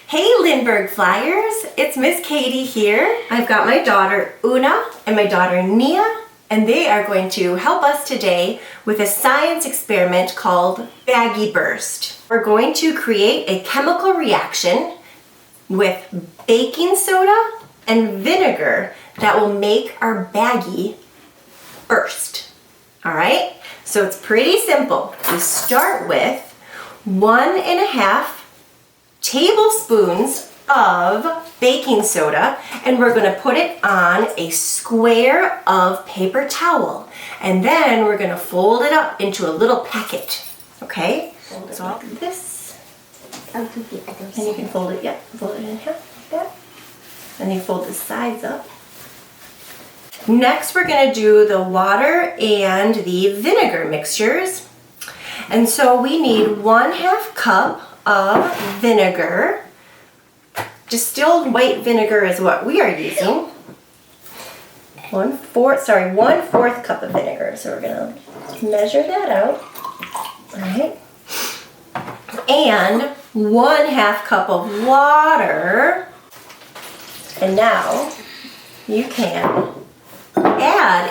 Hey Lindbergh Flyers, it's Miss Kady here. I've got my daughter Una and my daughter Nia, and they are going to help us today with a science experiment called Baggie Burst. We're going to create a chemical reaction with baking soda and vinegar that will make our baggie burst. All right, so it's pretty simple. We start with 1.5 tablespoons of baking soda, and we're going to put it on a square of paper towel, and then we're going to fold it up into a little packet. Okay, so I'll do this, and you can fold it, fold it in half like that, and you fold the sides up. Next we're going to do the water and the vinegar mixtures, and so we need 1/2 cup of vinegar. Distilled white vinegar is what we are using. 1/4 cup of vinegar. So we're gonna measure that out. All right. And 1/2 cup of water. And now you can add,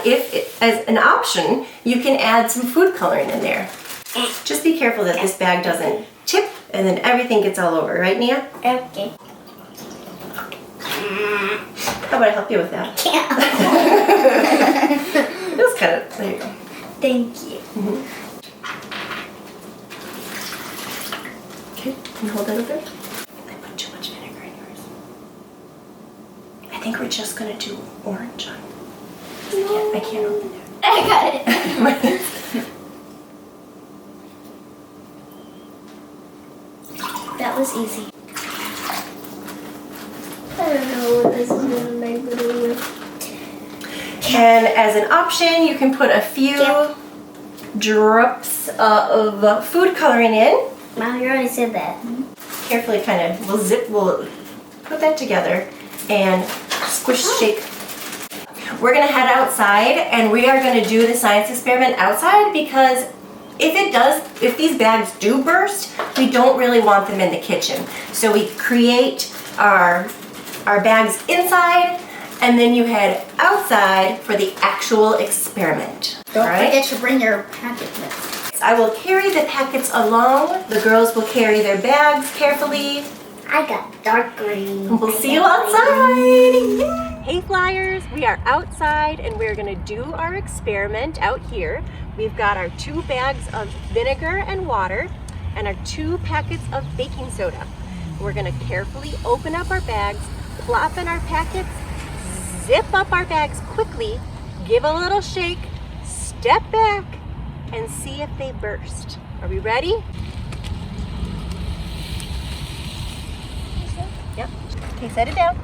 as an option, you can add some food coloring in there. Just be careful that this bag doesn't tip and then everything gets all over, right, Nia? Okay. How about I help you with that? Yeah. It was kind of, there you go. Thank you. Okay, can you hold that open? I put too much vinegar in yours. I think we're just going to do orange on. I can't open it. I got it. That was easy. I don't know what this is going to make it with. And as an option, you can put a few drops of food coloring in. Mom, you already said that. Carefully we'll put that together and squish, shake. We're gonna head outside and we are gonna do the science experiment outside because if these bags do burst, we don't really want them in the kitchen. So we create our bags inside, and then you head outside for the actual experiment. Don't forget to bring your packet with. I will carry the packets along. The girls will carry their bags carefully. I got dark green. We'll see you outside. Hey Flyers, we are outside and we're gonna do our experiment out here. We've got our 2 bags of vinegar and water and our 2 packets of baking soda. We're gonna carefully open up our bags, plop in our packets, zip up our bags quickly, give a little shake, step back, and see if they burst. Are we ready? Yep. Okay, set it down.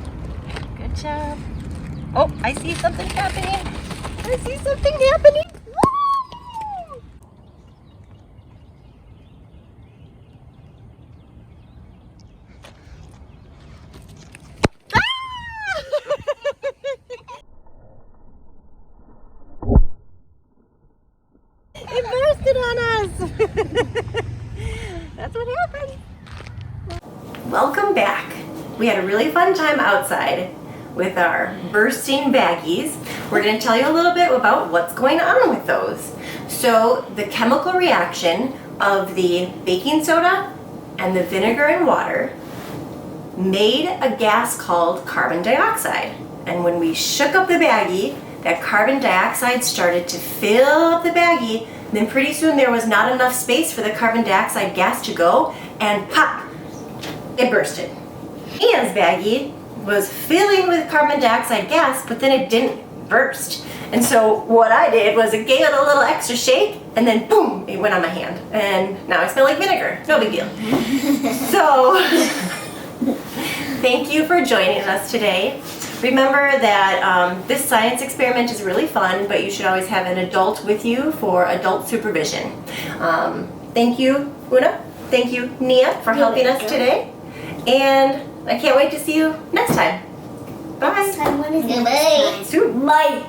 Good job. Oh, I see something happening. I see something happening. Woo! It bursted on us. That's what happened. Welcome back. We had a really fun time outside with our bursting baggies. We're going to tell you a little bit about what's going on with those. So the chemical reaction of the baking soda and the vinegar and water made a gas called carbon dioxide. And when we shook up the baggie, that carbon dioxide started to fill up the baggie. Then pretty soon there was not enough space for the carbon dioxide gas to go, and pop, it bursted. Ian's baggie was filling with carbon dioxide gas, but then it didn't burst. And so what I did was I gave it a little extra shake, and then boom, it went on my hand. And now I smell like vinegar. No big deal. So thank you for joining us today. Remember that this science experiment is really fun, but you should always have an adult with you for adult supervision. Thank you, Una. Thank you, Nia, for helping us today. And I can't wait to see you next time. Bye. Goodbye. Soon. Bye.